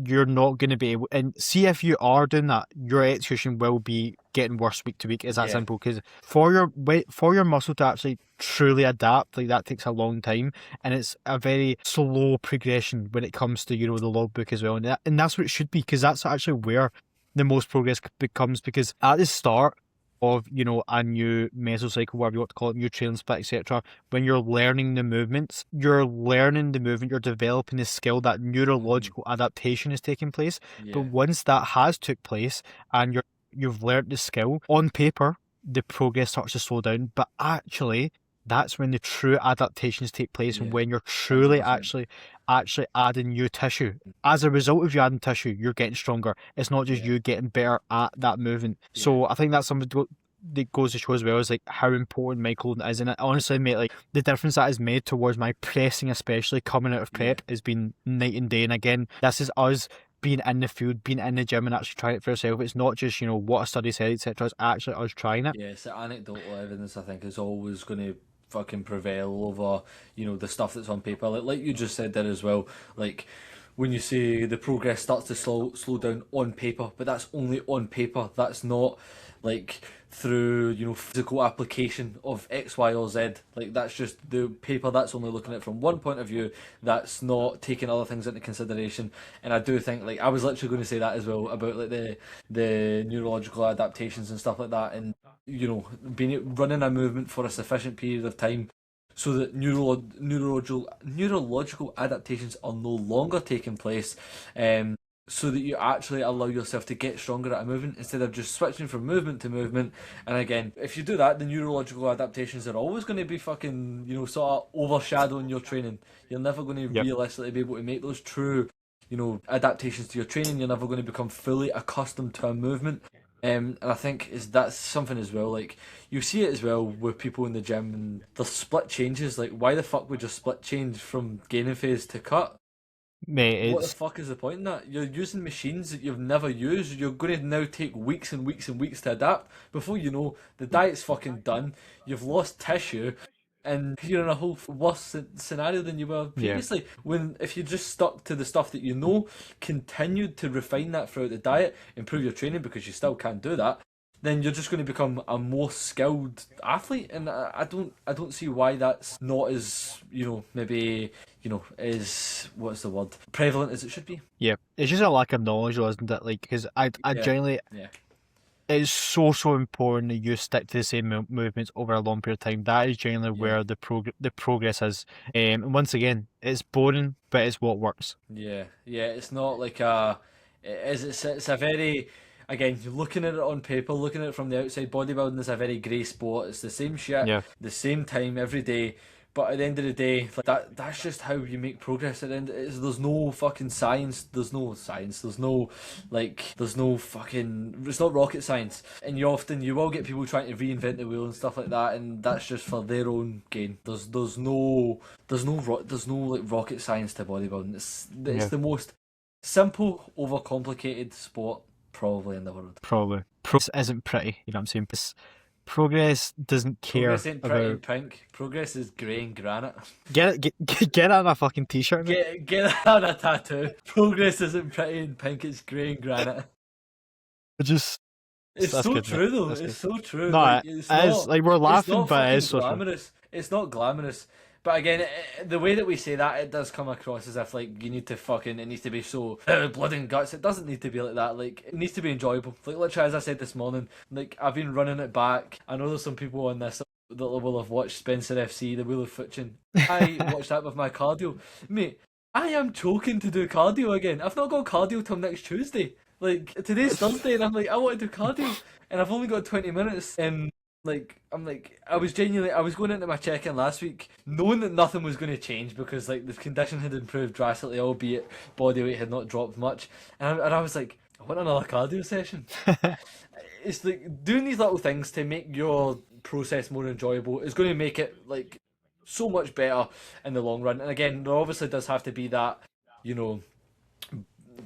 you're not going to be able, and see if you are doing that, your execution will be getting worse week to week. It's that simple, because for your muscle to actually truly adapt, like that takes a long time, and it's a very slow progression when it comes to the logbook as well, and that's what it should be, because that's actually where the most progress becomes, because at the start of a new mesocycle, whatever you want to call it, new training split, etc., when you're learning the movements, you're developing the skill, that neurological adaptation is taking place. But once that has took place and you've learned the skill, on paper the progress starts to slow down, but actually that's when the true adaptations take place, and when you're truly 100%. actually adding new tissue. As a result of you adding tissue, you're getting stronger. It's not just you getting better at that movement. So I think that's something that goes to show as well, is like how important microloading is. And honestly, mate, like the difference that is made towards my pressing, especially coming out of prep, has been night and day. And again, this is us being in the field, being in the gym and actually trying it for ourselves. It's not just, what a study said, etc. It's actually us trying it. Yeah, so anecdotal evidence, I think, is always going to fucking prevail over, the stuff that's on paper. Like you just said there as well, like when you say the progress starts to slow down on paper, but that's only on paper. That's not like through physical application of X, Y, or Z. Like that's just the paper. That's only looking at it from one point of view. That's not taking other things into consideration. And I do think, like, I was literally going to say that as well about like the neurological adaptations and stuff like that, and running a movement for a sufficient period of time so that neurological adaptations are no longer taking place, so that you actually allow yourself to get stronger at a movement instead of just switching from movement to movement. And again, if you do that, the neurological adaptations are always going to be fucking, sort of overshadowing your training. You're never going to realistically be able to make those true, adaptations to your training. You're never going to become fully accustomed to a movement. And I think that's something as well, like you see it as well with people in the gym and the split changes. Like, why the fuck would your split change from gaining phase to cut? Mate, what the fuck is the point in that? You're using machines that you've never used. You're going to now take weeks and weeks and weeks to adapt. Before you know, the diet's fucking done. You've lost tissue, and you're in a whole worse scenario than you were previously. If you just stuck to the stuff that continued to refine that throughout the diet, improve your training, because you still can't do that, then you're just going to become a more skilled athlete. And I don't see why that's not as maybe is what's the word, prevalent as it should be. Yeah, it's just a lack of knowledge, though, isn't it? Like, because I generally it's so important that you stick to the same movements over a long period of time. That is generally Yeah. where the progress is. And once again, it's boring, but it's what works. Yeah, yeah, it's not like a, it's a very, again, you're looking at it on paper, looking at it from the outside, bodybuilding is a very grey sport. It's the same shit, Yeah, the same time every day. But at the end of the day, like that's just how you make progress. At the end, there's no fucking science. There's no science. There's no fucking. It's not rocket science. And you will get people trying to reinvent the wheel and stuff like that, and that's just for their own gain. There's no like rocket science to bodybuilding. It's yeah, the most simple, overcomplicated sport probably in the world. probably. Progress isn't pretty. You know what I'm saying? Progress doesn't Progress care ain't pretty about. and pink. Progress is grey and granite. Get it on a fucking t-shirt, mate. Get that on a tattoo. Progress isn't pretty and pink, it's grey and granite. Just It's that's so good, mate. true though. That's It's good. so true. No, Like it is like we're it's laughing, not but it fucking is so true. glamorous. It's not glamorous. But again, the way that we say that, it does come across as if like you need to fucking, it needs to be so blood and guts. It doesn't need to be like that. Like it needs to be enjoyable. Like literally, as I said this morning, like I've been running it back. I know there's some people on this that will have watched Spencer FC, the Wheel of Fortune. I watched that with my cardio, mate. I am choking to do cardio again. I've not got cardio till next Tuesday. Like today's Thursday, and I'm like, I want to do cardio, and I've only got 20 minutes. And I was going into my check-in last week knowing that nothing was going to change because like the condition had improved drastically, albeit body weight had not dropped much, and I was like, I want another cardio session. It's like doing these little things to make your process more enjoyable is going to make it like so much better in the long run. And again, there obviously does have to be that, you know,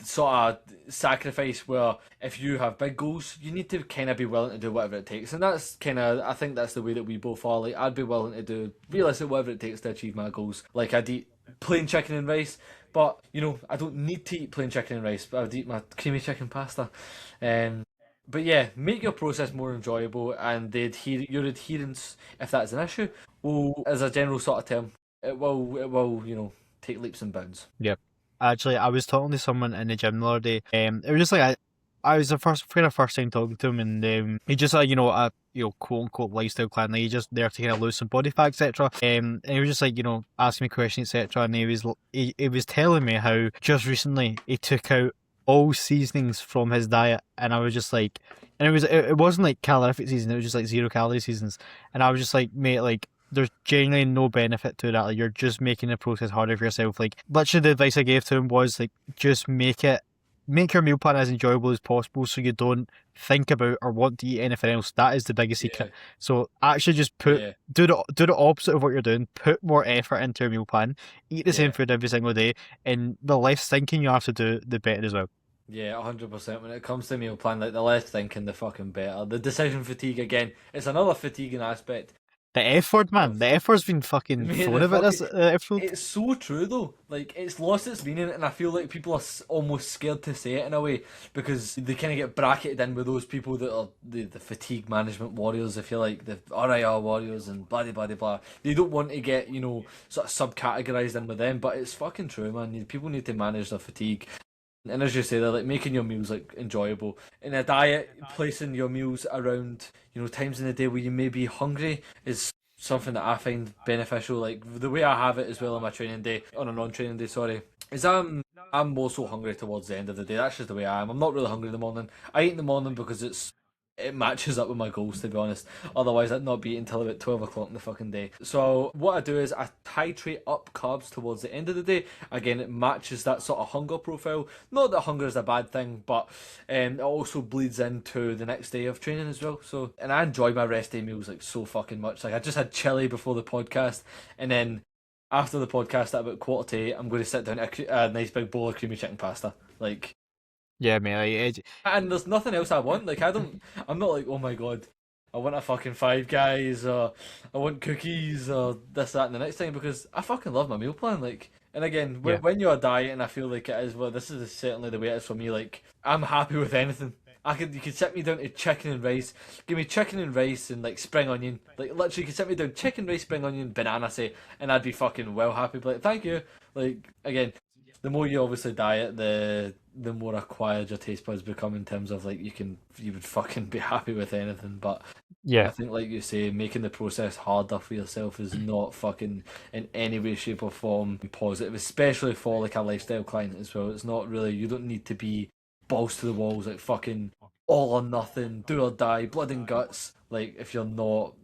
sort of sacrifice where if you have big goals, you need to kind of be willing to do whatever it takes, and that's kind of, I think that's the way that we both are. Like I'd be willing to do realistically whatever it takes to achieve my goals. Like I'd eat plain chicken and rice, but you know I don't need to eat plain chicken and rice, but I'd eat my creamy chicken pasta. But yeah, make your process more enjoyable, and your adherence, if that's an issue, will, as a general sort of term, it will take leaps and bounds. Yep. Actually, I was talking to someone in the gym the other day. It was just like I was the first time talking to him, and he just like a quote unquote lifestyle client. Like, he just there to kind of lose some body fat, etc. And he was just like asking me questions, etc. And he was telling me how just recently he took out all seasonings from his diet, and I was just like, and it wasn't like calorific seasoning. It was just like 0 calorie seasons, and I was just like, mate, like there's genuinely no benefit to that. Like you're just making the process harder for yourself. Like literally the advice I gave to him was like just make your meal plan as enjoyable as possible so you don't think about or want to eat anything else. That is the biggest secret. Yeah, So actually just yeah, do the opposite of what you're doing. Put more effort into your meal plan. Eat the same yeah. food every single day, and the less thinking you have to do, the better as well. Yeah, 100%. When it comes to meal plan, like the less thinking, the fucking better. The decision fatigue again, it's another fatiguing aspect The F word, man. of. The F word's been I fucking mean, thrown about this episode. it's so true though. Like it's lost its meaning, and I feel like people are almost scared to say it in a way because they kind of get bracketed in with those people that are the fatigue management warriors, if you like, the RIR warriors and blah blah blah blah. They don't want to get sort of subcategorized in with them, but it's fucking true, man. People need to manage their fatigue. And as you say, they're like making your meals like enjoyable. In a diet, placing your meals around, times in the day where you may be hungry is something that I find beneficial. Like the way I have it as well on my training day, on a non-training day, sorry, is I'm more so hungry towards the end of the day. That's just the way I am. I'm not really hungry in the morning. I eat in the morning because it matches up with my goals, to be honest. Otherwise, I'd not be eating until about 12 o'clock in the fucking day. So what I do is I titrate up carbs towards the end of the day. Again, it matches that sort of hunger profile. Not that hunger is a bad thing, but it also bleeds into the next day of training as well. So, and I enjoy my rest day meals like so fucking much. Like I just had chili before the podcast, and then after the podcast at about 7:45, I'm going to sit down a nice big bowl of creamy chicken pasta. Like, Yeah, mate. and there's nothing else I want. Like I'm not like, oh my god, I want a fucking Five Guys or I want cookies or this, that, and the next time, because I fucking love my meal plan. Like, and again, Yeah. when you're a diet, and I feel like it is, well, this is certainly the way it is for me. Like, I'm happy with anything. You could sit me down to chicken and rice. Give me chicken and rice and like spring onion. Like literally, you could sit me down chicken, rice, spring onion, banana, say, and I'd be fucking well happy. But like, thank you. Like again, the more you obviously diet, the more acquired your taste buds become in terms of like you would fucking be happy with anything. But I Yeah. think, like you say, making the process harder for yourself is not fucking in any way, shape, or form positive, especially for like a lifestyle client as well. It's not really, you don't need to be balls to the walls, like fucking all or nothing, do or die, blood and guts. Like if you're not,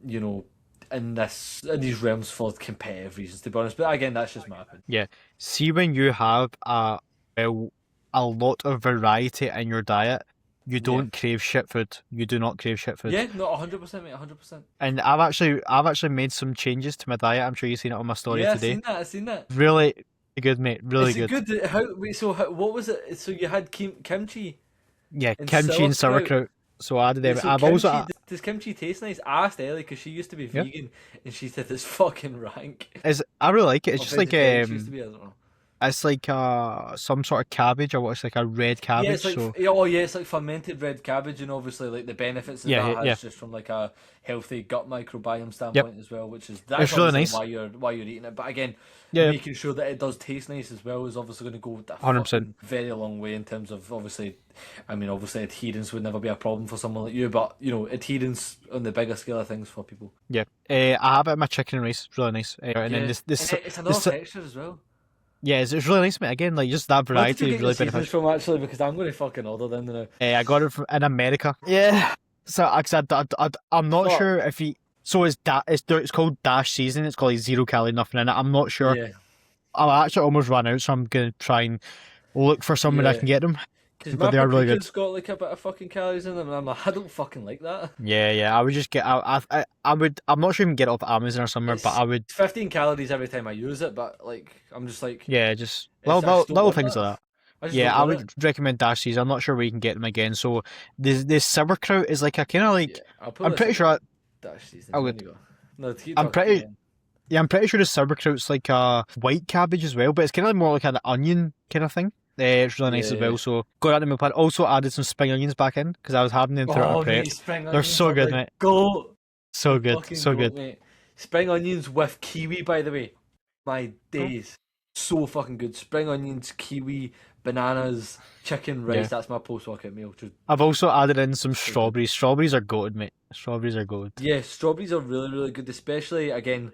in these realms for competitive reasons, to be honest. But again, that's just my opinion. Yeah. See, when you have well, a lot of variety in your diet, you Yeah. don't crave shit food. You do not crave shit food. Yeah, no, 100%, mate, 100%. And I've actually made some changes to my diet. I'm sure you've seen it on my story Yeah, today. I've seen that. Really good, mate. Really Is it good. good? What was it? So you had kimchi Yeah, and kimchi and sauerkraut. sauerkraut. So I added Yeah, them. so I've also does kimchi taste nice? I asked Ellie because she used to be yeah. vegan and she said it's fucking rank. I really like it. It's Or just like vegetarian, she used to be, I don't know. it's like some sort of cabbage or what's like a red Yeah, it's cabbage. like So it's like fermented red cabbage, and obviously like the benefits that yeah, that yeah. has just from like a healthy gut microbiome Yep. standpoint as well, which is that's It's really obviously nice. why you're eating it. But again, Yeah, making sure that it does taste nice as well is obviously going to go a 100%. fucking very long way in terms of obviously, I mean obviously adherence would never be a problem for someone like you, but adherence on the bigger scale of things for people. Yeah. I have it in my chicken and rice. It's really nice. And then Yeah, this and it's another texture as well. yeah, it's really nice, mate. Again, like just that Where did you variety is get your really seasonings beneficial. from actually? Because I'm going to fucking order them now. I got it from in America. Yeah. So I'm not Fuck. sure if he. So it's called Dash Season. It's called like 0 calorie, nothing in it. I'm not sure. Yeah, I'll actually almost run out, so I'm gonna try and look for somewhere I yeah. can get them. Because But my they are really good. paprika's got like a bit of fucking calories in them, and I'm like, I don't fucking like that. Yeah, yeah. I would just get. I would. I'm not sure you can get it off Amazon or somewhere, but It's I would. 15 calories every time I use it, but like, I'm just like, Yeah, just I just don't little want things that. like that. I just Yeah, don't I want it. would recommend Dash Season. I'm not sure where you can get them again. So this sauerkraut is like a kind of Yeah, like. I'll put I'm this pretty in sure. dash season. I Here would. you go. No, keep I'm talking. pretty. Yeah, I'm pretty sure the sauerkraut's like a white cabbage as well, but it's kind of more like an onion kind of thing. It's really nice as Yeah. well. So got that in my plan. Also added some spring onions back in because I was having them throughout Oh, our prep. mate, spring They're onions so are good, the mate. goat. So The good, fucking so goat, good. mate. Spring onions with kiwi, by the way. My Cool. days. So fucking good. Spring onions, kiwi, bananas, chicken, rice. Yeah. That's my post-workout meal. Just I've also added in some good. strawberries. Strawberries are goated, mate. Strawberries are goated. Yeah, strawberries are really, really good, especially again.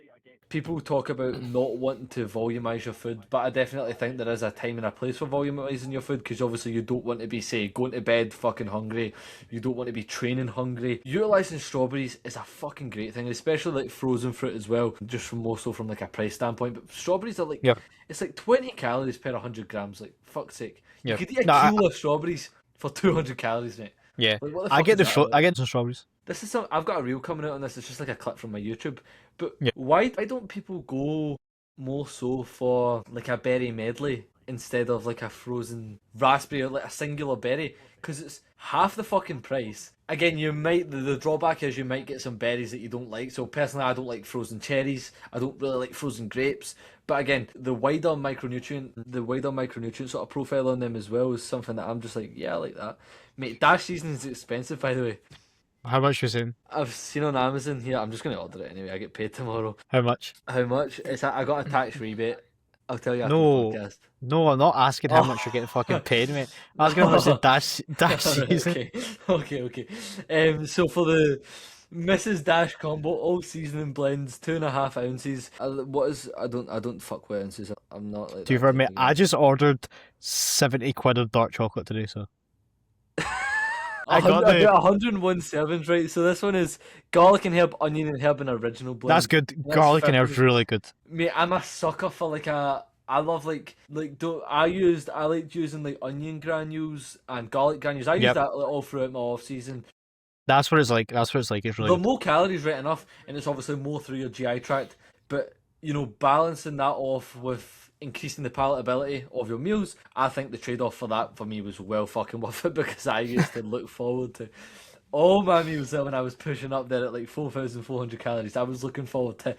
People talk about not wanting to volumize your food, but I definitely think there is a time and a place for volumizing your food because obviously you don't want to be, say, going to bed fucking hungry. You don't want to be training hungry. Utilizing strawberries is a fucking great thing, especially like frozen fruit as well, just from more so from like a price standpoint. But strawberries are like, Yeah. it's like 20 calories per 100 grams. Like, fuck's sake. You Yeah. could eat a No, kilo of strawberries for 200 calories, mate. yeah. Like, what the I fuck get is the that about? I get some strawberries. This is some. I've got a reel coming out on this. It's just like a clip from my YouTube. But Yeah. why don't people go more so for like a berry medley instead of like a frozen raspberry or like a singular berry? Because it's half the fucking price. Again, you might the drawback is you might get some berries that you don't like. So personally, I don't like frozen cherries. I don't really like frozen grapes. But again, the wider micronutrient sort of profile on them as well is something that I'm just like, yeah, I like that. Mate, Dash season is expensive, by the way. How much you saying? I've seen on Amazon here. I'm just going to order it anyway. I get paid tomorrow. How much? How much? I got a tax rebate. I'll tell you after No, the podcast. no, I'm not asking how Oh. much you're getting fucking paid, mate. I'm asking how much the dash season. Okay. So for the Mrs. Dash combo, all seasoning blends, 2.5 ounces. What is? I don't fuck with ounces. I'm not like To be that fair, type mate, of guy. I just ordered 70 quid of dark chocolate today, so I got I the. got 101 servings, right? So this one is garlic and herb, onion and herb, and original blend. That's good. That's Garlic and 50. herbs really good. Mate, I'm a sucker for like a. I love like don't I liked using like onion granules and garlic granules. I use Yep. that like, all throughout my off season. That's what it's like. That's what it's like. It's really They're good. more calories, right enough, and it's obviously more through your GI tract. But balancing that off with increasing the palatability of your meals, I think the trade off for that for me was well fucking worth it because I used to look forward to all my meals when I was pushing up there at like 4,400 calories. I was looking forward to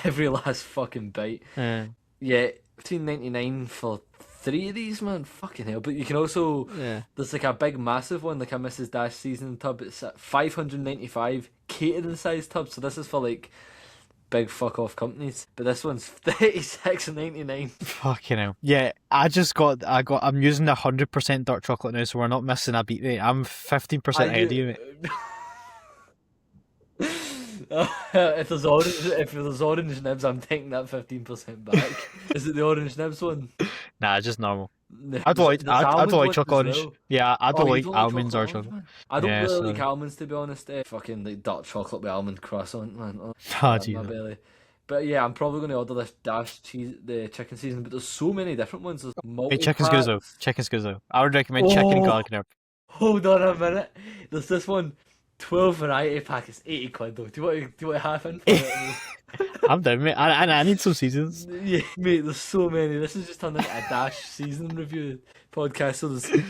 every last fucking bite. Yeah, $15.99 for 3 of these, man. Fucking hell. But you can also Yeah. there's like a big massive one, like a Mrs. Dash seasoning tub. It's at 595 catering size tub. So this is for like big fuck off companies. But this one's $36.99. Fucking hell. Yeah, I'm using 100% dark chocolate now, so we're not missing a beat, mate. I'm 15% ahead of you, mate. If there's orange nibs, I'm taking that 15% back. Is it the orange nibs one? Nah, just normal. No, I don't like there's almond chocolate ones as orange. well. Yeah, I Oh, don't you like don't like almonds or orange, chocolate. man? I don't Yeah, really so- like almonds, to be honest. Fucking like dark chocolate with almond croissant, man. Oh, Oh, my Jesus. belly. But yeah, I'm probably going to order this dash cheese, the chicken season. But there's so many different ones. There's Hey, chicken's good as well. multi-packs. Chicken's good as well. I would recommend chicken and Oh, garlic and herb. hold on a minute. There's this one, 12 variety pack. It's 80 quid though. Do you want to half in for it? I'm down, mate. I need some seasons. Yeah, mate, there's so many. This is just turned into a Dash season review podcast. So there's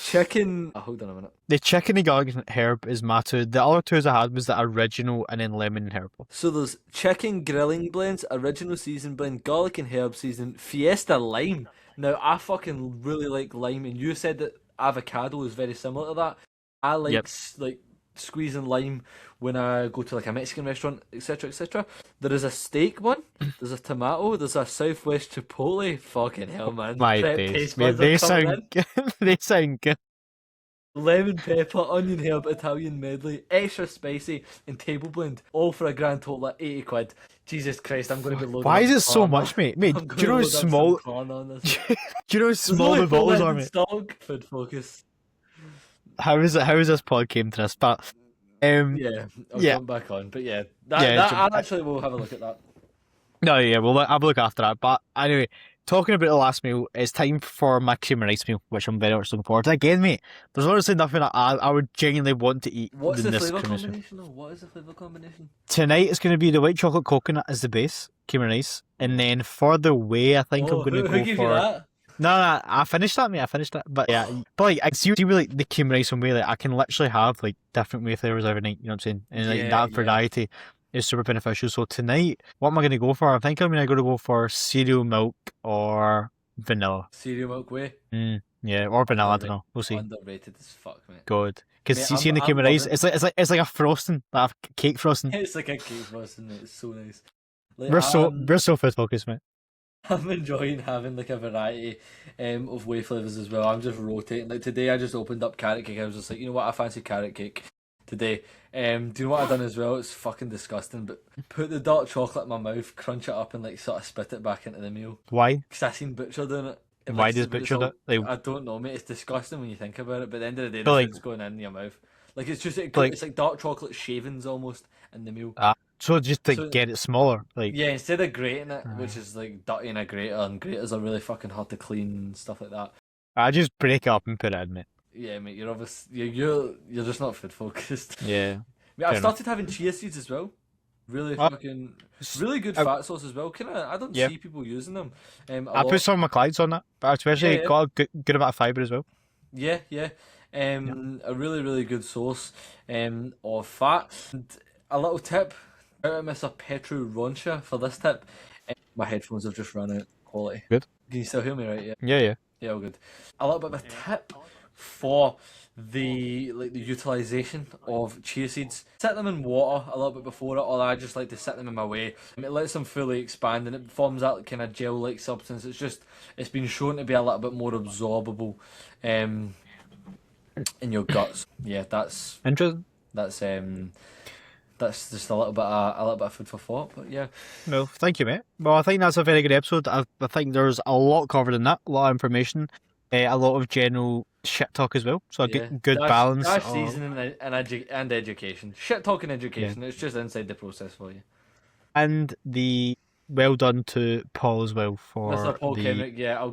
chicken. Oh, hold on a minute. The chicken and garlic and herb is my two. The other two I had was the original and then lemon and herb. So there's chicken grilling blends, original season blend, garlic and herb season, Fiesta lime. Now I fucking really like lime, and you said that avocado is very similar to that. I like Yep. like squeezing lime when I go to like a Mexican restaurant, etc., etc. There is a steak one. There's a tomato. There's a Southwest Chipotle. Fucking hell, man! My Prep days. taste Mate, buds they are coming sound good. They sound good. lemon pepper, onion herb, Italian medley, extra spicy, and table blend, all for a grand total of 80 quid. Jesus Christ, I'm going to be loading Why up is it so corn. much, mate? Mate, I'm do you gonna know how load up some small? corn on this. Do you know how There's small only the bottles four are, in mate? stock. Food focus. How is it? How is this pod came to this? But Yeah, I'll Yeah. jump back on. But yeah, Yeah, I actually will have a look at that. no, yeah, we'll have a look after that. But anyway, talking about the last meal, it's time for my cream and rice meal, which I'm very much looking forward to. Again, mate, there's honestly nothing I would genuinely want to eat What's than the this flavour cream and rice meal. combination though? What is the flavour combination? Tonight it's going to be the white chocolate coconut as the base, cream and rice, and then for the whey, I think I'm going to who go gave you for. that? No, I finished that, mate. I finished that. But yeah, but like, I see with like the cream rice and whey, like I can literally have like different whey flavors every night. You know what I'm saying? And like Yeah, that yeah. variety is super beneficial. So tonight, what am I going to go for? I think I'm going to go for cereal milk or vanilla. Cereal milk whey. Yeah, or vanilla. I don't Underrated. know. We'll see. Underrated as fuck, mate. Good. Because Mate, you see in the I'm cream and rice, loving- it's like a frosting, like a cake frosting. It's like a cake frosting, mate. It's so nice. Like, We're so food focused, mate. I'm enjoying having like a variety of whey flavors as well. I'm just rotating. Like today, I just opened up carrot cake. I was just like, you know what, I fancy carrot cake today. Do you know what I've done as well? It's fucking disgusting. But put the dark chocolate in my mouth, crunch it up, and like sort of spit it back into the meal. Why? Because I seen Butcher doing it. It Why mixes does with Butcher salt. do it? Like- I don't know, mate. It's disgusting when you think about it. But at the end of the day, But, the like- food's going in your mouth. Like it's just Like- it's like dark chocolate shavings almost in the meal. So just to So- get it smaller, like Yeah, instead of grating it, which is like dirty in a grater, and graters are really fucking hard to clean and stuff like that. I just break it up and put it in, mate. Yeah, mate, you're obviously you're just not food focused. Yeah. Mate, I've Fair started having chia seeds as well. Really Oh. fucking really good I- fat source as well. I don't Yeah. see people using them. A I lot- put some of my clients on that, but especially Yeah. got a good amount of fibre as well. Yeah, yeah. A really, really good source of fat. And a little tip, out of Mr. Petru Roncha for this tip. My headphones have just run out. Quality. Good. Can you still hear me right? Yeah. Yeah. Yeah, all good. A little bit of a tip for the utilization of chia seeds. Set them in water a little bit before it, or I just like to set them in my whey. It lets them fully expand and it forms that kind of gel-like substance. It's been shown to be a little bit more absorbable in your guts. Yeah, that's Interesting. that's just a little bit of food for thought. But yeah, No, thank you, mate. Well, I think that's a very good episode. I think there's a lot covered in that, a lot of information, a lot of general shit talk as well. So a yeah. good balance. Dash of- seasoning and education. Shit talking education. It's just inside the process for you. and the well done to Paul as well for Mr. Paul the. Kenrick, yeah, I'm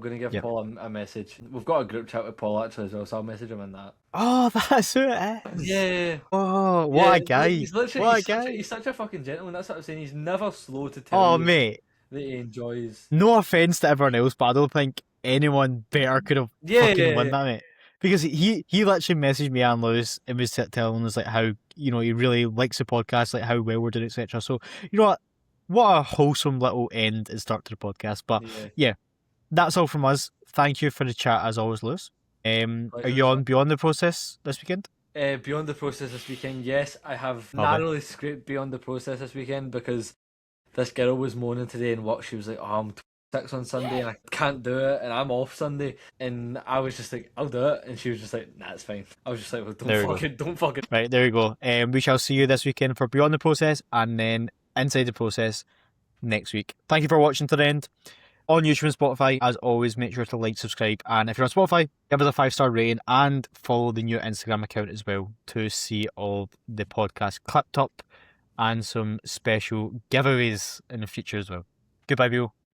gonna give Yep. Paul a message. We've got a group chat with Paul actually as well, so I'll message him in that. Oh, that's who it is. Yeah. Oh, what a guy! He's literally What a he's such guy! he's such a fucking gentleman. That's what I'm saying. He's never slow to tell Oh, you mate. that he enjoys. No offense to everyone else, but I don't think anyone better could have Yeah, fucking yeah, won yeah. that, mate. Because he literally messaged me and Lewis and was telling us like how he really likes the podcast, like how well we're doing, etc. So you know what a wholesome little end and start to the podcast. But Yeah. that's all from us. Thank you for the chat as always, Lewis. Are Pleasure, you on Beyond the Process this weekend? Beyond the process this weekend, yes, I have Love it. narrowly scraped beyond the process this weekend because this girl was moaning today in work. She was like, "Oh, I'm 26 on Sunday and I can't do it, and I'm off Sunday." And I was just like, "I'll do it," and she was just like, "Nah, it's fine." I was just like, "Well, There we go. don't fucking." Right, there we go. We shall see you this weekend for Beyond the Process and then Inside the Process next week. Thank you for watching to the end. On YouTube and Spotify, as always, make sure to like, subscribe, and if you're on Spotify, give us a 5-star rating and follow the new Instagram account as well to see all the podcast clipped up and some special giveaways in the future as well. Goodbye, people.